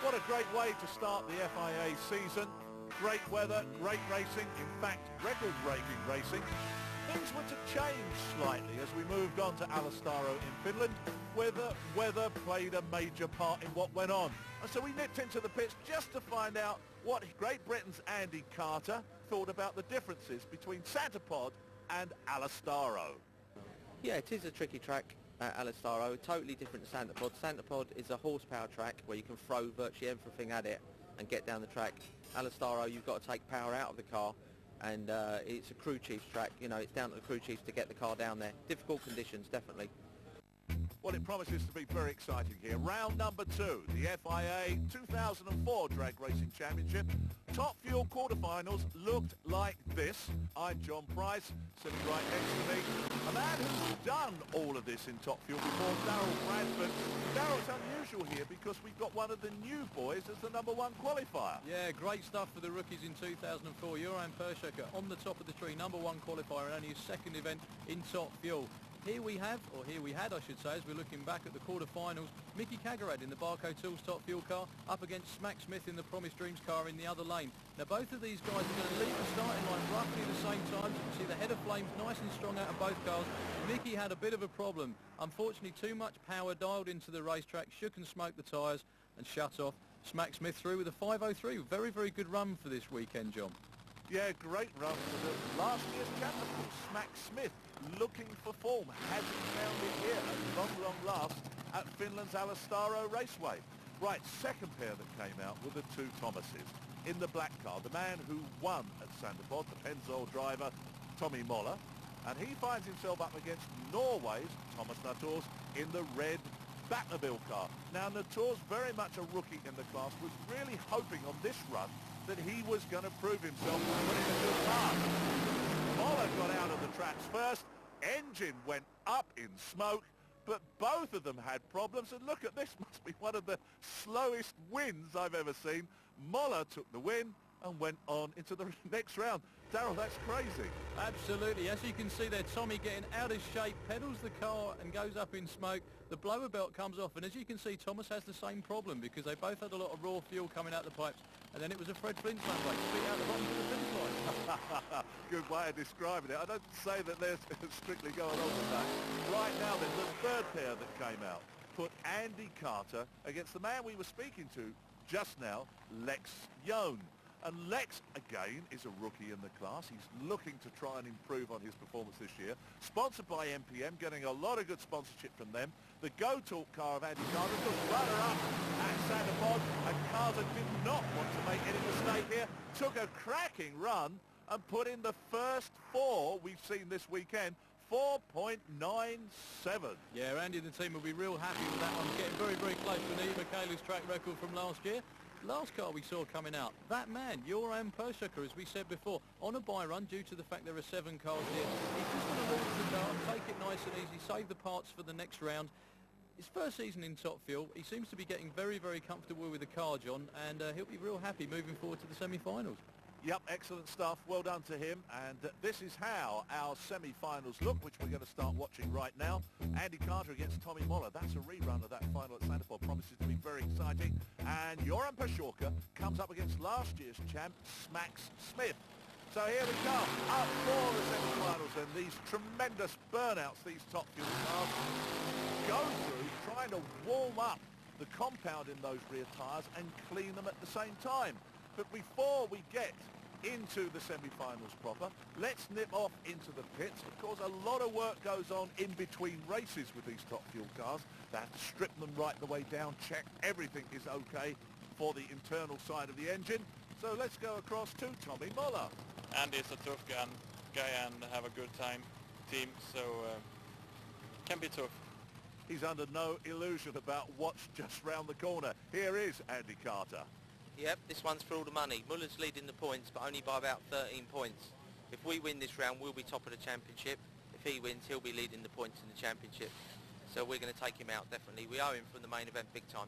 What a great way to start the FIA season. Great weather, great racing, in fact, record-breaking racing. Things were to change slightly as we moved on to Alastaro in Finland, where the weather played a major part in what went on. And so we nipped into the pits just to find out what Great Britain's Andy Carter thought about the differences between Santa Pod and Alastaro. Yeah, it is a tricky track at Alastaro, totally different to Santa Pod. Santa Pod is a horsepower track where you can throw virtually everything at it and get down the track. Alastaro, you've got to take power out of the car, and it's a crew chief's track. You know, it's down to the crew chiefs to get the car down there. Difficult conditions, definitely. Well, it promises to be very exciting here. Round number 2, the FIA 2004 Drag Racing Championship. Top Fuel quarterfinals looked like this. I'm John Price, sitting right next to me. A man who's done all of this in Top Fuel before, Darryl Bradford. Darryl, it's unusual here because we've got one of the new boys as the number 1 qualifier. Yeah, great stuff for the rookies in 2004. Joran Perschecker on the top of the tree, number 1 qualifier and only his second event in Top Fuel. Here we had, I should say, as we're looking back at the quarterfinals, Mickey Kagarad in the Barco Tools Top Fuel car up against Smack Smith in the Promise Dreams car in the other lane. Now both of these guys are going to leave the starting line roughly the same time. You can see the head of flames nice and strong out of both cars. Mickey had a bit of a problem. Unfortunately, too much power dialed into the racetrack, shook and smoked the tyres and shut off. Smack Smith through with a 5.03. Very, very good run for this weekend, John. Yeah, great run for the last year's champion, Smack Smith, looking for form. Hasn't found it here at long last at Finland's Alastaro Raceway. Right, second pair that came out were the two Thomases. In the black car, the man who won at Santa Pod, the Pennzoil driver, Tommy Moller, and he finds himself up against Norway's Thomas Nators in the red Batmobile car. Now, Nators, very much a rookie in the class, was really hoping on this run that he was going to prove himself and put in a good car. Moller got out of the tracks first, engine went up in smoke, but both of them had problems, and look at this, must be one of the slowest wins I've ever seen. Moller took the win and went on into the next round. Darryl, that's crazy. Absolutely. As you can see there, Tommy getting out of shape, pedals the car and goes up in smoke. The blower belt comes off, and as you can see, Thomas has the same problem because they both had a lot of raw fuel coming out the pipes, and then it was a Fred Flintstone race, straight out the bottom to the finish line. Good way of describing it. I don't say that they're strictly going on with that. Right now then, the third pair that came out put Andy Carter against the man we were speaking to just now, Lex Yohn. And Lex, again, is a rookie in the class. He's looking to try and improve on his performance this year. Sponsored by MPM, getting a lot of good sponsorship from them. The Go Talk car of Andy Carter, the runner-up at Santa Pod. And Carter did not want to make any mistake here. Took a cracking run and put in the first 4 we've seen this weekend. 4.97. Yeah, Andy and the team will be real happy with that one. Getting very, very close to Nita Michaela's track record from last year. Last car we saw coming out, that man, Joran Perschecker, as we said before, on a bye run due to the fact there are 7 cars here. He's just going to launch the car, take it nice and easy, save the parts for the next round. His first season in Top Fuel, he seems to be getting very, very comfortable with the car, John, and he'll be real happy moving forward to the semi-finals. Yep, excellent stuff. Well done to him. And this is how our semi-finals look, which we're going to start watching right now. Andy Carter against Tommy Moller. That's a rerun of that final at Santa Pod. Promises to be very exciting. And Joran Perschecker comes up against last year's champ, Smax Smith. So here we come, up for the semi-finals, and these tremendous burnouts these Top Fuel cars go through, trying to warm up the compound in those rear tyres and clean them at the same time. But before we get into the semi-finals proper, let's nip off into the pits. Of course, a lot of work goes on in between races with these Top Fuel cars. They have to strip them right the way down, check everything is okay for the internal side of the engine. So let's go across to Tommy Moller. Andy's a tough guy and have a good time team, so can be tough. He's under no illusion about what's just round the corner. Here is Andy Carter. Yep, this one's for all the money. Muller's leading the points, but only by about 13 points. If we win this round, we'll be top of the championship. If he wins, he'll be leading the points in the championship. So we're going to take him out, definitely. We owe him from the main event big time.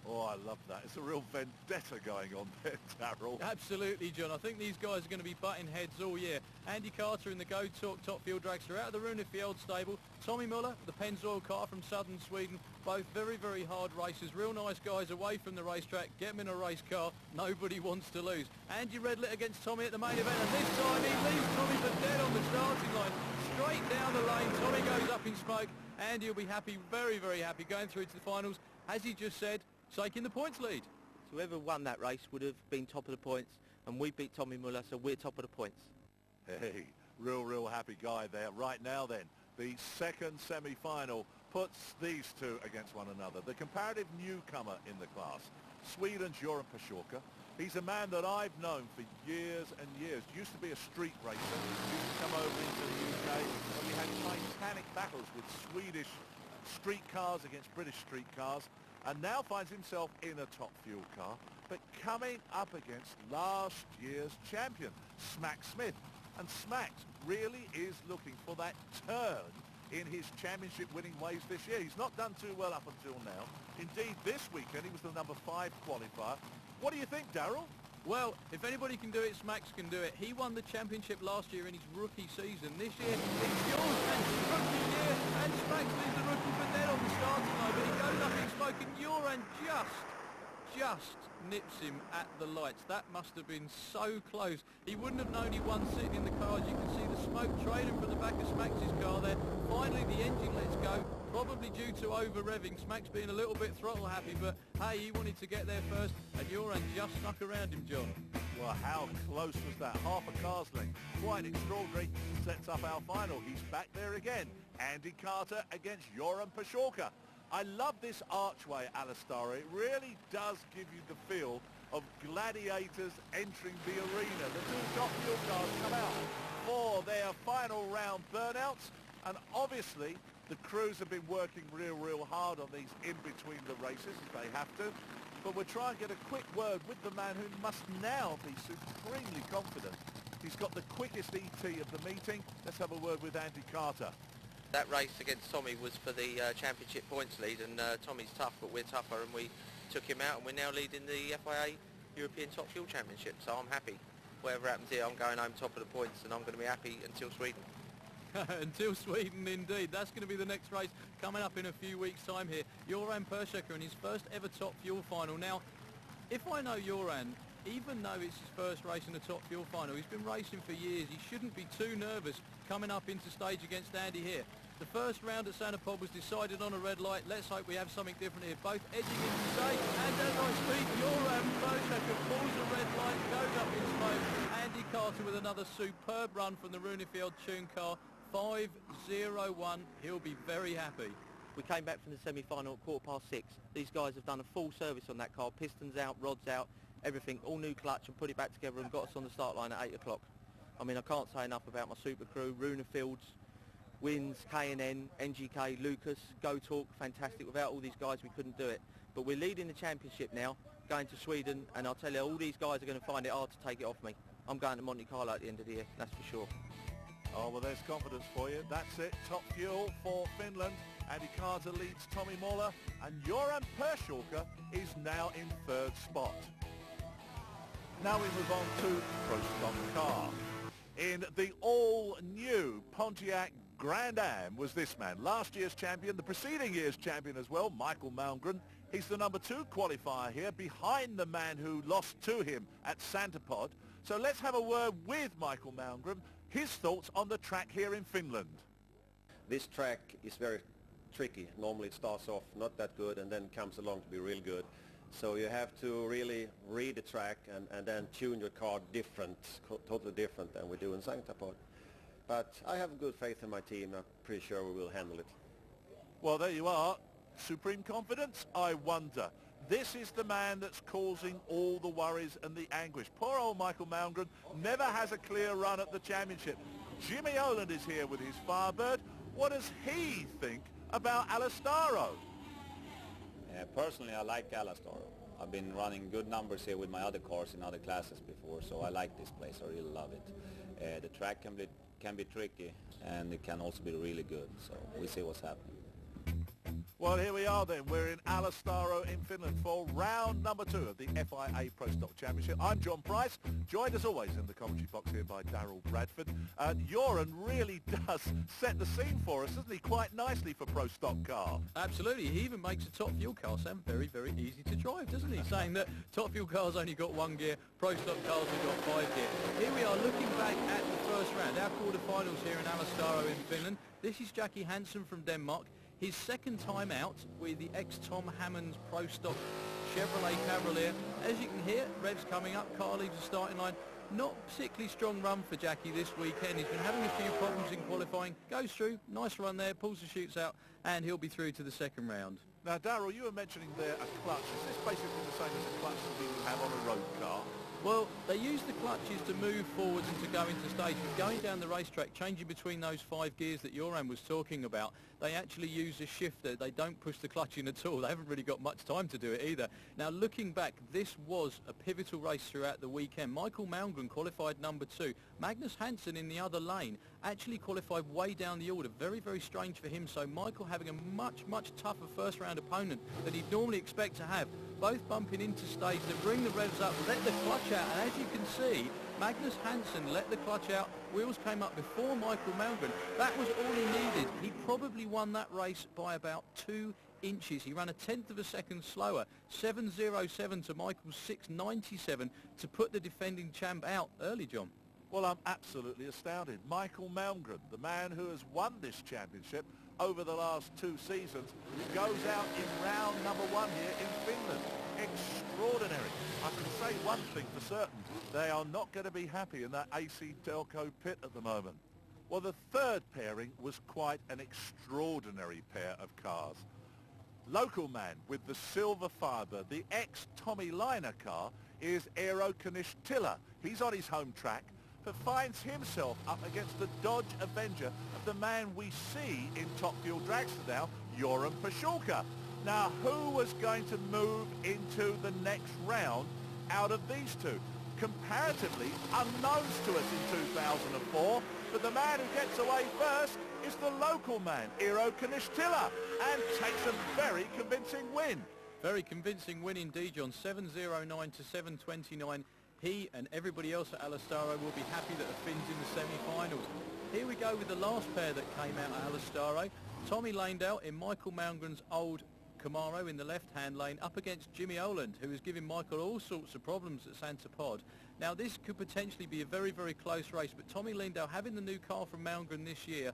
Oh, I love that. It's a real vendetta going on there, Darryl. Absolutely, John. I think these guys are going to be butting heads all year. Andy Carter in the Go Talk Top Fuel dragster out of the Runefjeld stable. Tommy Muller, the Pennzoil car from southern Sweden. Both very, very hard racers. Real nice guys away from the racetrack. Get them in a race car. Nobody wants to lose. Andy Redlit against Tommy at the main event. And this time he leaves Tommy for dead on the starting line. Straight down the lane. Tommy goes up in smoke. Andy will be happy, very, very happy, going through to the finals. As he just said, taking the points lead. Whoever won that race would have been top of the points, and we beat Tommy Muller, so we're top of the points. Hey, real happy guy there. Right now then, the second semi-final puts these two against one another. The comparative newcomer in the class, Sweden's Göran Persjorka. He's a man that I've known for years and years. Used to be a street racer. Used to come over into the UK when we had titanic battles with Swedish street cars against British street cars, and now finds himself in a Top Fuel car, but coming up against last year's champion, Smack Smith. And Smack really is looking for that turn in his championship winning ways this year. He's not done too well up until now. Indeed, this weekend he was the number 5 qualifier. What do you think, Darryl? Well, if anybody can do it, Smacks can do it. He won the championship last year in his rookie season. This year, it's yours and his rookie year, and Smacks leaves the rookie for dead on the starting line, but he goes up in smoke, and Göran just nips him at the lights. That must have been so close. He wouldn't have known he won sitting in the car. As you can see the smoke trailing from the back of Smacks' car there. Finally, the engine lets go. Probably due to over-revving. Smacks being a little bit throttle happy, but hey, he wanted to get there first, and Göran just snuck around him, John. Well, how close was that? Half a car's length. Quite extraordinary. Sets up our final. He's back there again. Andy Carter against Göran Persjorka. I love this archway, Alastaro. It really does give you the feel of gladiators entering the arena. The two Top Fuel cars come out for their final round burnouts, and obviously the crews have been working real hard on these in between the races, as they have to. But we'll try and get a quick word with the man who must now be supremely confident. He's got the quickest ET of the meeting. Let's have a word with Andy Carter. That race against Tommy was for the championship points lead, and Tommy's tough, but we're tougher, and we took him out, and we're now leading the FIA European Top Fuel Championship, so I'm happy. Whatever happens here, I'm going home top of the points, and I'm going to be happy until Sweden. Until Sweden, indeed. That's going to be the next race coming up in a few weeks' time here. Göran Persjorka in his first ever Top Fuel final. Now, if I know Göran, even though it's his first race in the Top Fuel final, he's been racing for years. He shouldn't be too nervous coming up into stage against Andy here. The first round at Santa Pod was decided on a red light. Let's hope we have something different here. Both edging into stage, and as I speak, Göran Persjorka pulls a red light, goes up in smoke. Andy Carter with another superb run from the Runefjeld Tune car. 5:01. He'll be very happy. We came back from the semi-final at 6:15. These guys have done a full service on that car. Pistons out, rods out, everything, all new clutch, and put it back together and got us on the start line at 8 o'clock. I mean, I can't say enough about my super crew, Runefields, Wins, K&N, NGK, Lucas, Go Talk, fantastic. Without all these guys, we couldn't do it. But we're leading the championship now, going to Sweden, and I'll tell you, all these guys are going to find it hard to take it off me. I'm going to Monte Carlo at the end of the year, that's for sure. Oh, well, there's confidence for you. That's it. Top Fuel for Finland. Andy Carter leads Tommy Muller, and Göran Persjorka is now in 3rd spot. Now we move on to Pro Stock Car. In the all-new Pontiac Grand Am was this man, last year's champion, the preceding year's champion as well, Michael Malmgren. He's the number 2 qualifier here, behind the man who lost to him at Santa Pod. So let's have a word with Michael Malmgren, his thoughts on the track here in Finland. This track is very tricky. Normally it starts off not that good and then comes along to be real good. So you have to really read the track and then tune your car different, totally different than we do in Santa Pod. But I have good faith in my team. I'm pretty sure we will handle it. Well, there you are. Supreme confidence, I wonder. This is the man that's causing all the worries and the anguish. Poor old Michael Malmgren never has a clear run at the championship. Jimmy Oland is here with his Firebird. What does he think about Alastaro? Personally, I like Alastaro. I've been running good numbers here with my other cars in other classes before, so I like this place. I really love it. The track can be tricky, and it can also be really good. So we'll see what's happening. Well, here we are then. We're in Alastaro in Finland for round number 2 of the FIA Pro Stock Championship. I'm John Price, joined as always in the commentary box here by Darryl Bradford. Joran really does set the scene for us, doesn't he, quite nicely for Pro Stock car. Absolutely. He even makes a top fuel car sound very, very easy to drive, doesn't he? Saying that top fuel cars only got 1 gear, Pro Stock cars have got 5 gear. Here we are looking back at the first round, our quarterfinals here in Alastaro in Finland. This is Jackie Hansen from Denmark. His second time out with the ex-Tom Hammond's Pro Stock Chevrolet Cavalier. As you can hear, revs coming up, car leaves the starting line. Not particularly strong run for Jackie this weekend. He's been having a few problems in qualifying. Goes through, nice run there, pulls the chutes out, and he'll be through to the second round. Now, Darryl, you were mentioning there a clutch. Is this basically the same as a clutch that we would have on a road car? Well, they use the clutches to move forwards and to go into stage, but going down the racetrack, changing between those 5 gears that Joran was talking about, they actually use a shifter. They don't push the clutch in at all. They haven't really got much time to do it either. Now, looking back, this was a pivotal race throughout the weekend. Michael Malmgren qualified number 2. Magnus Hansen in the other lane actually qualified way down the order. Very, very strange for him. So Michael having a much, much tougher first-round opponent than he'd normally expect to have. Both bumping into stage to bring the revs up, let the clutch out, and as you can see, Magnus Hansen let the clutch out, wheels came up before Michael Malmgren. That was all he needed. He probably won that race by about 2 inches. He ran a 1/10 of a second slower, 7.07 to Michael's 6.97 to put the defending champ out early, John. Well, I'm absolutely astounded. Michael Malmgren, the man who has won this championship over the last 2 seasons, goes out in round number 1 here in Finland. Extraordinary. I can say one thing for certain. They are not going to be happy in that AC Delco pit at the moment. Well, the third pairing was quite an extraordinary pair of cars. Local man with the silver fibre, the ex-Tommy Liner car, is Eero Tiller. He's on his home track, but finds himself up against the Dodge Avenger of the man we see in Top Fuel Dragster now, Joran Pashulka. Now, who was going to move into the next round out of these two? Comparatively unknowns to us in 2004, but the man who gets away first is the local man, Eero Tiller, and takes a very convincing win. Very convincing win indeed, John. 7.09 to 7.29. He and everybody else at Alastaro will be happy that the Finns in the semi-finals. Here we go with the last pair that came out at Alastaro. Tommy Landau in Michael Malmgren's old Camaro in the left-hand lane up against Jimmy Oland, who is giving Michael all sorts of problems at Santa Pod. Now, this could potentially be a very, very close race, but Tommy Landau, having the new car from Malmgren this year,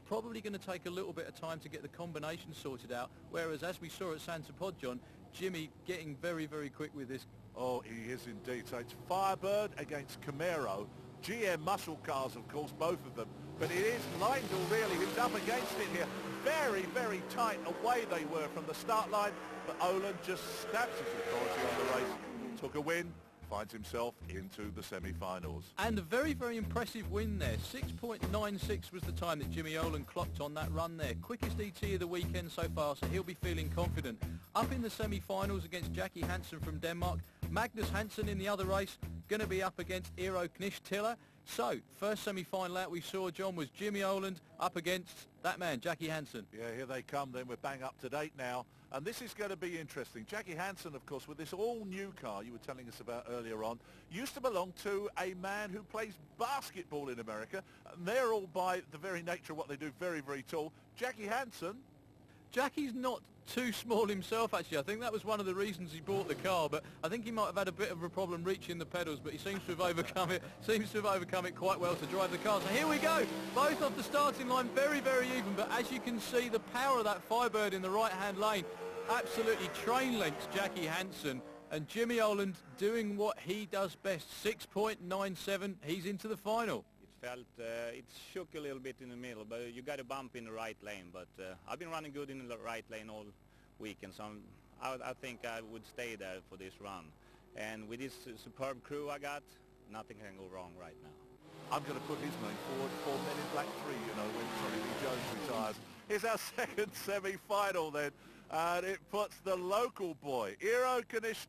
probably going to take a little bit of time to get the combination sorted out, whereas as we saw at Santa Pod, John, Jimmy getting very, very quick with this. Oh, he is indeed. So it's Firebird against Camaro. GM muscle cars, of course, both of them. But it is Lindell really who's up against it here. Very, very tight away they were from the start line. But Oland just stamps his authority on the race. Took a win. Finds himself into the semi-finals. And a very, very impressive win there. 6.96 was the time that Jimmy Oland clocked on that run there. Quickest ET of the weekend so far, so he'll be feeling confident. Up in the semi-finals against Jackie Hansen from Denmark. Magnus Hansen in the other race, going to be up against Eero Tiller. So, first semi-final out we saw, John, was Jimmy Oland up against that man, Jackie Hansen. Yeah, here they come then. We're bang up to date now. And this is going to be interesting. Jackie Hansen, of course, with this all-new car you were telling us about earlier on, used to belong to a man who plays basketball in America. And they're all, by the very nature of what they do, very, very tall. Jackie Hansen. Jackie's not too small himself, actually. I think that was one of the reasons he bought the car, but I think he might have had a bit of a problem reaching the pedals, but he seems to have overcome it quite well to drive the car. So here we go, both off the starting line, very, very even, but as you can see, the power of that Firebird in the right-hand lane absolutely train lengths Jackie Hansen, and Jimmy Oland doing what he does best, 6.97, he's into the final. It shook a little bit in the middle, but you got a bump in the right lane. But I've been running good in the right lane all weekend, so I think I would stay there for this run. And with this superb crew I got, nothing can go wrong right now. I'm going to put his name forward for Men in Black 3, you know, when Tommy Lee Jones retires. Here's our second semi-final then, and it puts the local boy, Eero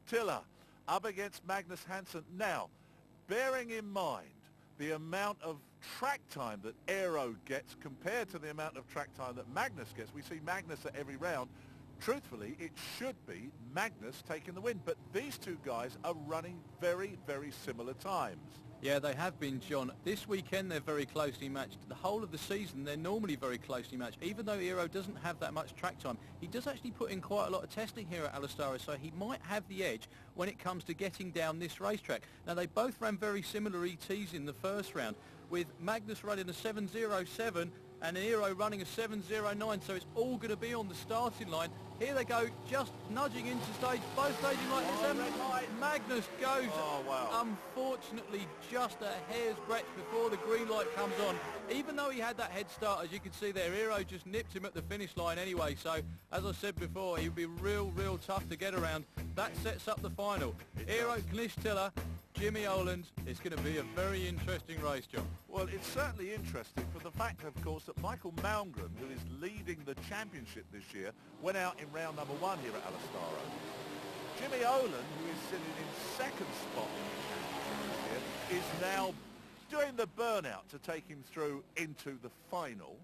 Tiller, up against Magnus Hansen. Now, bearing in mind the amount of track time that Eero gets compared to the amount of track time that Magnus gets. We see Magnus at every round. truthfully, it should be Magnus taking the win. But these two guys are running very, very similar times. Yeah, they have been, John. This weekend they're very closely matched. The whole of the season they're normally very closely matched. Even though Eero doesn't have that much track time, he does actually put in quite a lot of testing here at Alastaro, so he might have the edge when it comes to getting down this racetrack. Now, they both ran very similar ETs in the first round, with Magnus running a 7.07 and Eero running a 7.09, so it's all going to be on the starting line. Here they go, just nudging into stage, both staging like this. Magnus goes, unfortunately, just a hair's breadth before the green light comes on. Even though he had that head start, as you can see there, Eero just nipped him at the finish line anyway. So, as I said before, he would be real tough to get around. That sets up the final. Eero Knishtila, Jimmy Oland. It's going to be a very interesting race, John. Well, it's certainly interesting for the fact, of course, that Michael Malmgren, who is leading the championship this year, went out in round number 1 here at Alastaro. Jimmy Oland, who is sitting in second spot in the championship this year, is now doing the burnout to take him through into the final.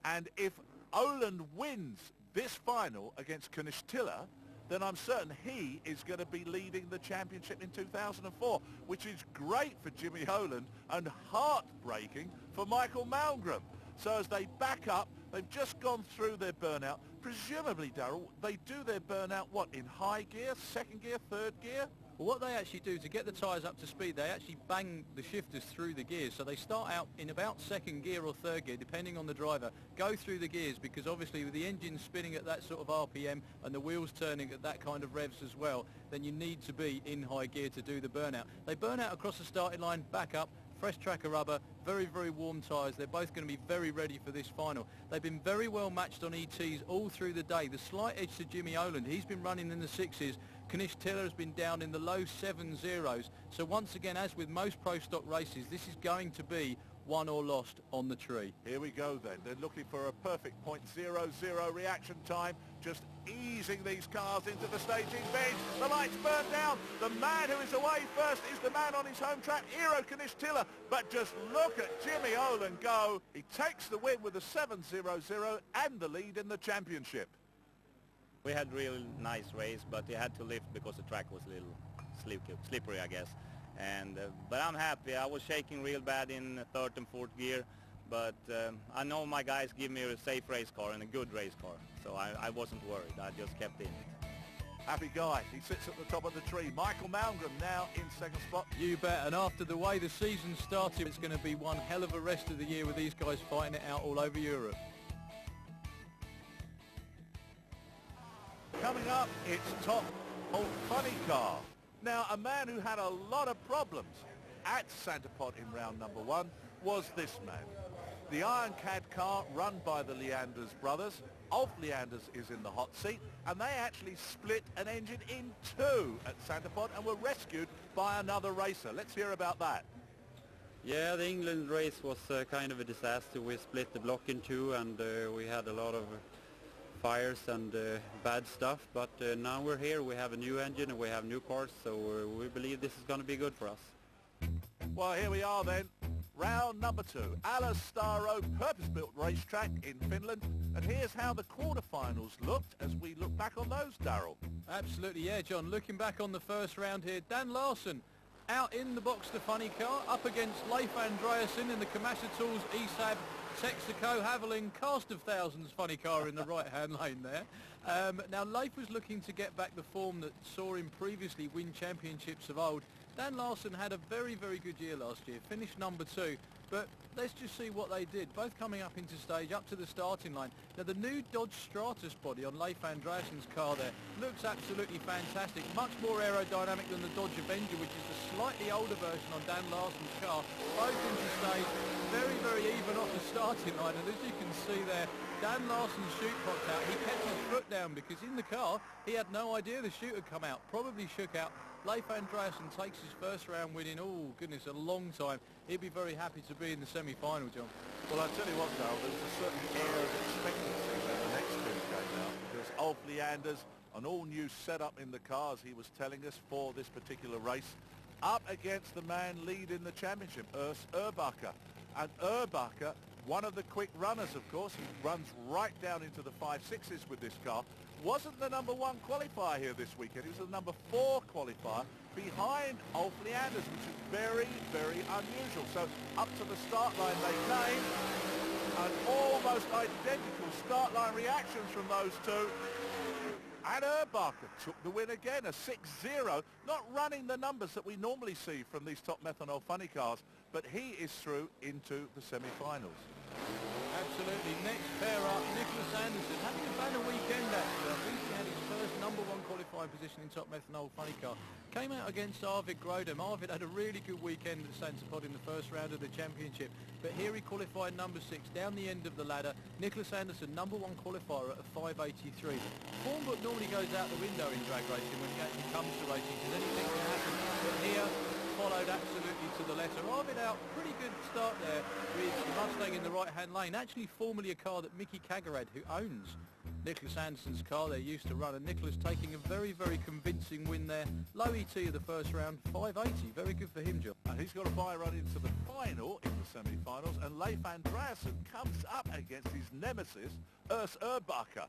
And if Oland wins this final against Knishtila, then I'm certain he is going to be leading the championship in 2004, which is great for Jimmy Oland and heartbreaking for Michael Malmgren. So as they back up, they've just gone through their burnout. Presumably, Darryl, they do their burnout, what, in high gear, second gear, third gear? Well, what they actually do to get the tyres up to speed, they actually bang the shifters through the gears. So they start out in about second gear or third gear, depending on the driver, go through the gears, because obviously with the engine spinning at that sort of RPM and the wheels turning at that kind of revs as well, then you need to be in high gear to do the burnout. They burn out across the starting line, back up, fresh track of rubber, very warm tyres. They're both going to be very ready for this final. They've been very well matched on ETs all through the day. The slight edge to Jimmy Oland, he's been running in the 6s. Knishtila has been down in the low 7.0s. So once again, as with most pro stock races, this is going to be won or lost on the tree. Here we go then. They're looking for a perfect .00 reaction time, just easing these cars into the staging bench. The lights burn down. The man who is away first is the man on his home track, Eero Knishtila. But just look at Jimmy Oland go. He takes the win with a 7.00 and the lead in the championship. We had a really nice race, but you had to lift because the track was a little slippery, I guess. But I'm happy. I was shaking real bad in third and fourth gear, but I know my guys give me a safe race car and a good race car, so I wasn't worried. I just kept in it. Happy guy. He sits at the top of the tree. Michael Malmgren now in second spot. You bet. And after the way the season started, it's going to be one hell of a rest of the year with these guys fighting it out all over Europe. Coming up, it's top old funny car. Now, a man who had a lot of problems at Santa Pod in round number 1 was this man. The Iron Cad car run by the Leanders brothers. Ulf Leanders is in the hot seat, and they actually split an engine in 2 at Santa Pod and were rescued by another racer. Let's hear about that. Yeah, the England race was kind of a disaster. We split the block in 2 and we had a lot of fires and bad stuff, but now we're here. We have a new engine and we have new parts, so we believe this is going to be good for us. Well, here we are then. Round number 2, Alastaro purpose-built racetrack in Finland. And here's how the quarterfinals looked as we look back on those, Darryl. Absolutely, yeah, John. Looking back on the first round here, Dan Larson out in the box, the funny car, up against Leif Andreasen in the Kamasa Tools ESAB Texaco Haviland cast of thousands funny car in the right-hand lane there. Now, Leif was looking to get back the form that saw him previously win championships of old. Dan Larson had a very good year last year, finished number 2, but let's just see what they did. Both coming up into stage, up to the starting line. Now, the new Dodge Stratus body on Leif Andreasen's car there looks absolutely fantastic, much more aerodynamic than the Dodge Avenger, which is the slightly older version on Dan Larson's car. Both into stage, very even off the starting line, and as you can see there, Dan Larson's chute popped out. He kept his foot down because in the car, he had no idea the chute had come out, probably shook out. Leif Andreasen takes his first round win in, oh goodness, a long time. He'd be very happy to be in the semi-final, John. Well, I tell you what, Darryl, there's a certain air of expectancy when the next two came out, because Ulf Leanders, an all-new setup in the cars, he was telling us, for this particular race, up against the man leading the championship, Urs Urbacher. And Urbacher one of the quick runners, of course. He runs right down into the 5.6s with this car. Wasn't the number 1 qualifier here this weekend. He was the number 4 qualifier behind Ulf Leanders, which is very, very unusual. So up to the start line they came, and almost identical start line reactions from those two. And Urbacher took the win again, a 6-0, not running the numbers that we normally see from these top methanol funny cars, but he is through into the semi-finals. Absolutely. Next pair up, Nicholas Anderson, having a banner weekend actually. I think he had his first number 1 qualifying position in top methanol funny car. Came out against Arvid Grodem. Arvid had a really good weekend at Sansapod in the first round of the championship, but here he qualified number 6 down the end of the ladder. Nicholas Anderson, number 1 qualifier at a 5.83. Form book normally goes out the window in drag racing when it actually comes to racing, because anything can happen. But here, followed absolutely to the letter. Arvid out, pretty good start there with the Mustang in the right-hand lane. Actually formerly a car that Mickey Kagarad, who owns Nicholas Anderson's car, they used to run, and Nicholas taking a very, very convincing win there. Low ET of the first round, 5.80. Very good for him, John. And he's got a bye run into the final, in the semi-finals, and Leif Andreasen comes up against his nemesis, Urs Urbacher.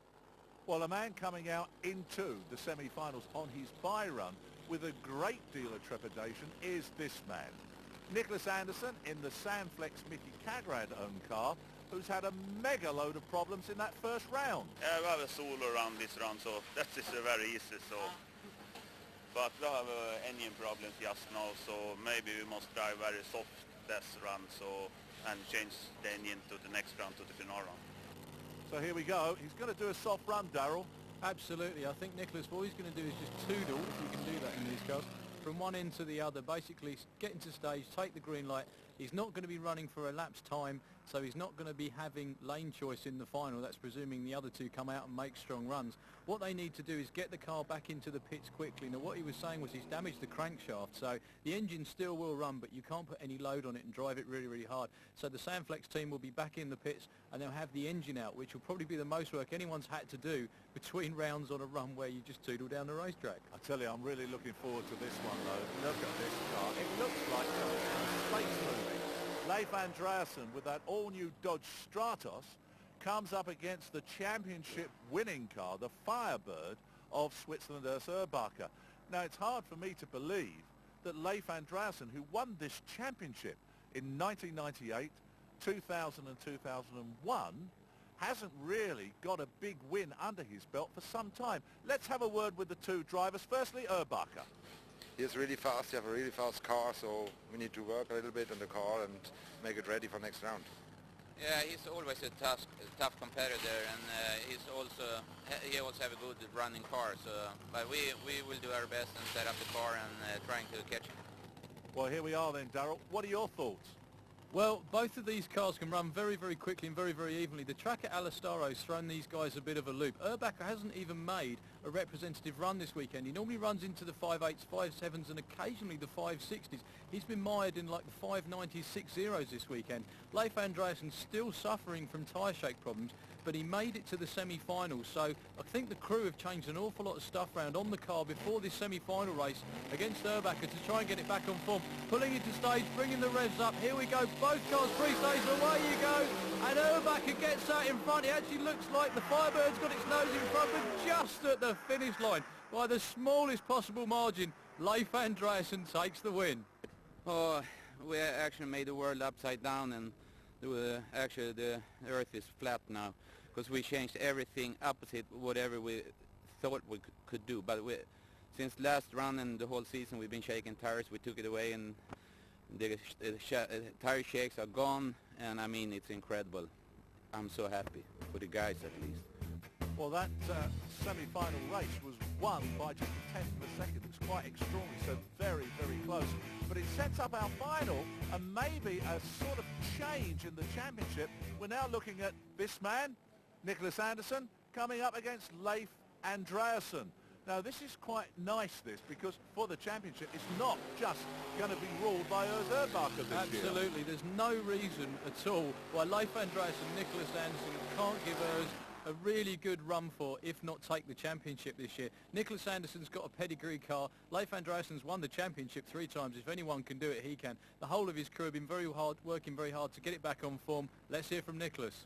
Well, a man coming out into the semi-finals on his bye run with a great deal of trepidation is this man. Nicholas Anderson in the Sandflex Mickey Kagrad-owned car, who's had a mega load of problems in that first round. Yeah, we have a solo around this round, so that is very easy. So, but we have engine problems just now, so maybe we must drive very soft this run, so and change the engine to the next round, to the final round. So here we go. He's going to do a soft run, Darryl. Absolutely. I think Nicholas, what he's going to do is just toodle, if you can do that in these cars, from one end to the other, basically get into stage, take the green light. He's not going to be running for a lapse time, so he's not going to be having lane choice in the final. That's presuming the other two come out and make strong runs. What they need to do is get the car back into the pits quickly. Now, what he was saying was he's damaged the crankshaft, so the engine still will run, but you can't put any load on it and drive it really, really hard. So the Sandflex team will be back in the pits, and they'll have the engine out, which will probably be the most work anyone's had to do between rounds on a run where you just toodle down the racetrack. I tell you, I'm really looking forward to this one, though. Look at this car. It looks like a space movie. Leif Andreasen with that all-new Dodge Stratos comes up against the championship winning car, the Firebird of Switzerland, Urs Urbacher. Now, it's hard for me to believe that Leif Andreasen, who won this championship in 1998, 2000 and 2001, hasn't really got a big win under his belt for some time. Let's have a word with the two drivers. Firstly, Urbacher. He's really fast. You have a really fast car, so we need to work a little bit on the car and make it ready for next round. Yeah, he's always a tough competitor, and he also have a good running car. So, but we will do our best and set up the car and trying to catch him. Well, here we are then, Darryl. What are your thoughts? Well, both of these cars can run very, very quickly and very, very evenly. The track at Alastaro has thrown these guys a bit of a loop. Urbacher hasn't even made a representative run this weekend. He normally runs into the 5.8s, 5.7s and occasionally the 5.60s. He's been mired in like the 5.90s, 6.0s this weekend. Leif Andreasen's still suffering from tyre shake problems, but he made it to the semi-finals. So I think the crew have changed an awful lot of stuff around on the car before this semi-final race against Urbacher to try and get it back on form. Pulling into stage, bringing the revs up. Here we go. Both cars pre-stage. Away you go. And Urbacher gets that in front. It actually looks like the Firebird's got its nose in front, but just at the finish line, by the smallest possible margin, Leif Andreasen takes the win. Oh, we actually made the world upside down, and actually the earth is flat now, because we changed everything opposite whatever we thought we could do. But since last run and the whole season we've been shaking tires. We took it away, and the tire shakes are gone, and I mean, it's incredible. I'm so happy for the guys at least. Well, that semi-final race was won by just a tenth of a second. It was quite extraordinary, so very, very close. But it sets up our final and maybe a sort of change in the championship. We're now looking at this man, Nicholas Anderson, coming up against Leif Andreasen. Now, this is quite nice, because for the championship, it's not just going to be ruled by Urs Urbacher this year. Absolutely. There's no reason at all why Leif Andreasen and Nicholas Anderson can't give Urs a really good run for, if not take the championship this year. Nicholas Anderson's got a pedigree car. Leif Andreassen's won the championship 3 times. If anyone can do it, he can. The whole of his crew have been working very hard to get it back on form. Let's hear from Nicholas.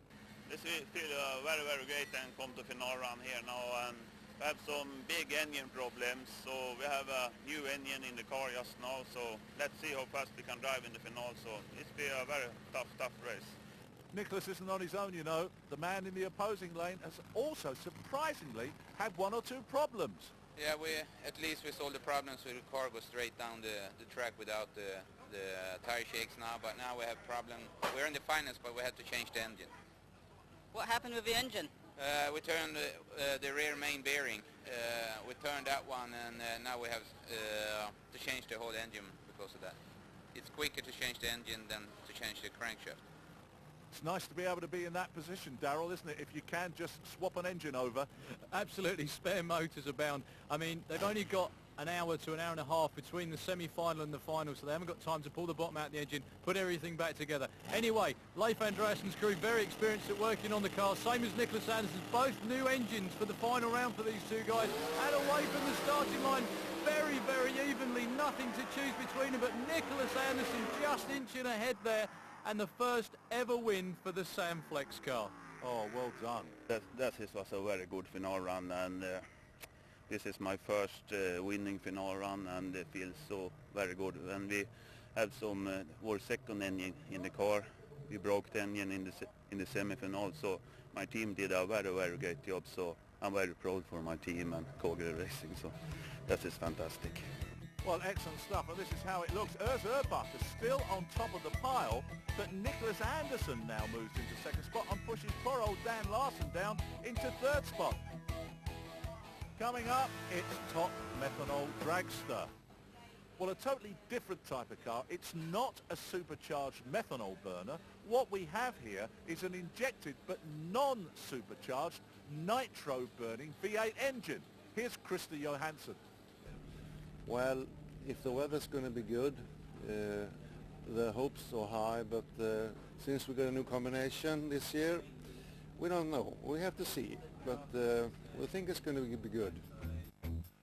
This will feel very, very great and come to final run here now, and we have some big engine problems, so we have a new engine in the car just now, so let's see how fast we can drive in the final, so it's be a very tough race. Nicholas isn't on his own, you know. The man in the opposing lane has also surprisingly had 1 or 2 problems. Yeah, at least we solved the problems with the car go straight down the track without the tire shakes now, but now we have problem. We're in the finals, but we had to change the engine. What happened with the engine? We turned the rear main bearing. We turned that one, and now we have to change the whole engine because of that. It's quicker to change the engine than to change the crankshaft. It's nice to be able to be in that position, Darryl, isn't it? If you can just swap an engine over. Absolutely, spare motors abound. I mean, they've only got an hour to an hour and a half between the semi-final and the final, so they haven't got time to pull the bottom out of the engine, put everything back together. Anyway, Leif Andreassen's crew very experienced at working on the car, same as Nicholas Anderson's. Both new engines for the final round for these 2 guys, and away from the starting line very, very evenly, nothing to choose between them, but Nicholas Anderson just inching ahead there, and the first ever win for the Sam Flex car. Oh, well done. That was a very good final run, and this is my first winning final run, and it feels so very good. And we have some our second engine in the car. We broke the engine in the semi-final, so my team did a very, very great job. So I'm very proud for my team and Kogel Racing. So that is fantastic. Well, excellent stuff, and this is how it looks. Urs Urbach is still on top of the pile, but Nicholas Anderson now moves into 2nd spot and pushes poor old Dan Larson down into 3rd spot. Coming up, it's Top Methanol Dragster. Well, a totally different type of car. It's not a supercharged methanol burner. What we have here is an injected but non-supercharged nitro-burning V8 engine. Here's Krista Johansson. Well, if the weather's going to be good, the hopes are high, but since we got a new combination this year, we don't know. We have to see, but we think it's going to be good.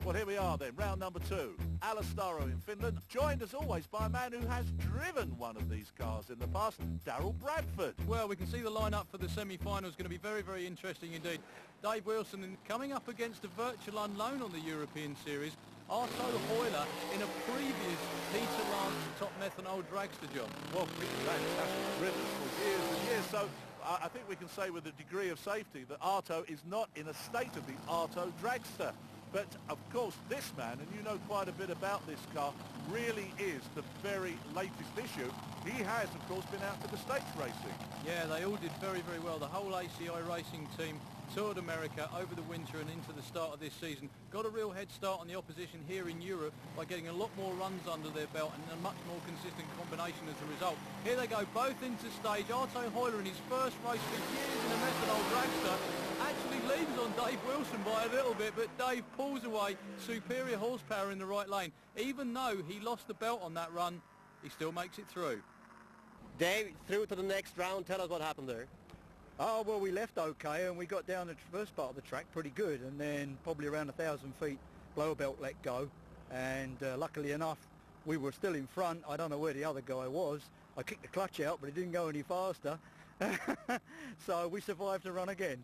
Well, here we are then, round number 2. Alastaro in Finland, joined as always by a man who has driven one of these cars in the past, Darryl Bradford. Well, we can see the lineup for the semi-final is going to be very, very interesting indeed. Dave Wilson coming up against a virtual unknown on the European Series, Arto Hoyler in a previous Peter Lance Top Methanol Dragster job. Well, Peter Lance has driven for years and years, so I think we can say with a degree of safety that Arto is not in a state of the Arto Dragster. But, of course, this man, and you know quite a bit about this car, really is the very latest issue. He has, of course, been out to the States racing. Yeah, they all did very, very well. The whole ACI racing team toured America over the winter and into the start of this season. Got a real head start on the opposition here in Europe by getting a lot more runs under their belt and a much more consistent combination as a result. Here they go, both into stage. Arto Hoyler in his first race for years in a methanol dragster actually leads on Dave Wilson by a little bit, but Dave pulls away. Superior horsepower in the right lane. Even though he lost the belt on that run, he still makes it through. Dave, through to the next round. Tell us what happened there. Oh, well, we left okay and we got down the first part of the track pretty good, and then probably around 1,000 feet blower belt let go, and luckily enough we were still in front. I don't know where the other guy was. I kicked the clutch out, but it didn't go any faster. So we survived the run again.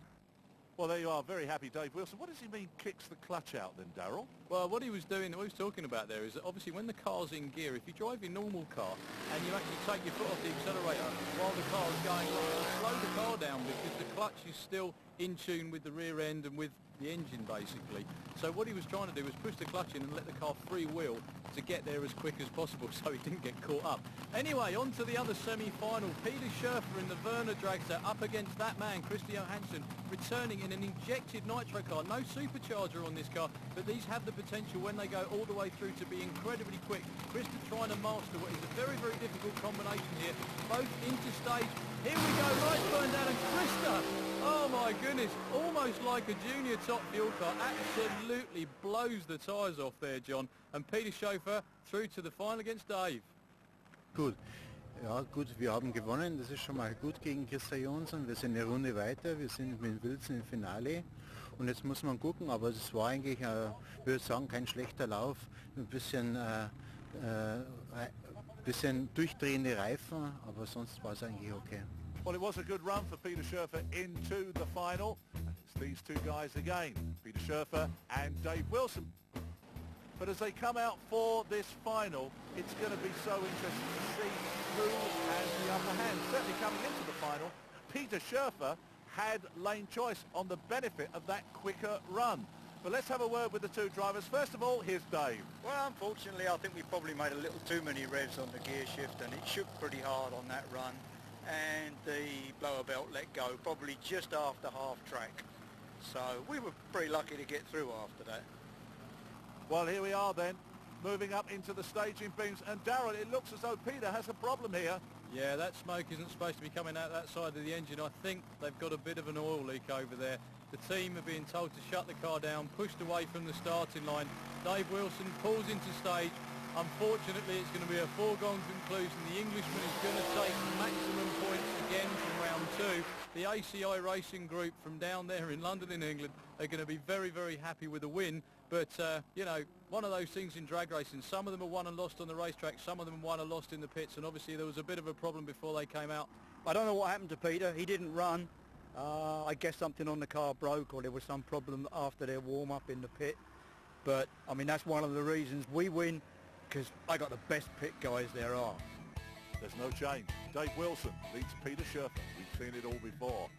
Well, there you are, very happy Dave Wilson. What does he mean, kicks the clutch out then, Darryl? Well, what he was doing, what he was talking about there is that obviously when the car's in gear, if you drive your normal car and you actually take your foot off the accelerator while the car is going along, it'll slow the car down because the clutch is still in tune with the rear end and with the engine basically. So what he was trying to do was push the clutch in and let the car freewheel to get there as quick as possible so he didn't get caught up. Anyway, on to the other semi-final. Peter Schurfer in the Werner Dragster up against that man, Krista Johansson, returning in an injected nitro car. No supercharger on this car, but these have the potential when they go all the way through to be incredibly quick. Krista trying to master what is a very, very difficult combination here. Both into stage. Here we go, lights burn down, and Krista, oh my goodness, almost like a junior top fuel car, absolutely blows the tyres off there, John. And Peter Schurfer through to the final against Dave. Good. Ja gut, wir haben gewonnen, das ist schon mal gut gegen Christa Jonsson. Wir sind eine Runde weiter, wir sind mit Wilson im Finale und jetzt muss man gucken, aber es war eigentlich, ich würde sagen, kein schlechter Lauf. Ein bisschen durchdrehende Reifen, aber sonst war es eigentlich okay. Well, it was a good run for Peter Schurfer into the final. It's these two guys again, Peter Schurfer and Dave Wilson. But as they come out for this final, it's going to be so interesting to see who has the upper hand. Certainly coming into the final, Peter Schurfer had lane choice on the benefit of that quicker run. But let's have a word with the two drivers. First of all, here's Dave. Well, unfortunately, I think we probably made a little too many revs on the gear shift, and it shook pretty hard on that run. And the blower belt let go probably just after half track. So we were pretty lucky to get through after that. Well, here we are then, moving up into the staging beams. And Darryl, it looks as though Peter has a problem here. Yeah, that smoke isn't supposed to be coming out that side of the engine. I think they've got a bit of an oil leak over there. The team are being told to shut the car down, pushed away from the starting line. Dave Wilson pulls into stage. Unfortunately, it's going to be a foregone conclusion. The Englishman is going to take maximum points again from round two. The ACI Racing Group from down there in London in England are going to be very, very happy with the win. But, you know, one of those things in drag racing, some of them are won and lost on the racetrack, some of them won and lost in the pits, and obviously there was a bit of a problem before they came out. I don't know what happened to Peter. He didn't run. I guess something on the car broke, or there was some problem after their warm-up in the pit. But, I mean, that's one of the reasons we win, because I got the best pit guys there are. There's no change. Dave Wilson leads Peter Schurfer. We've seen it all before.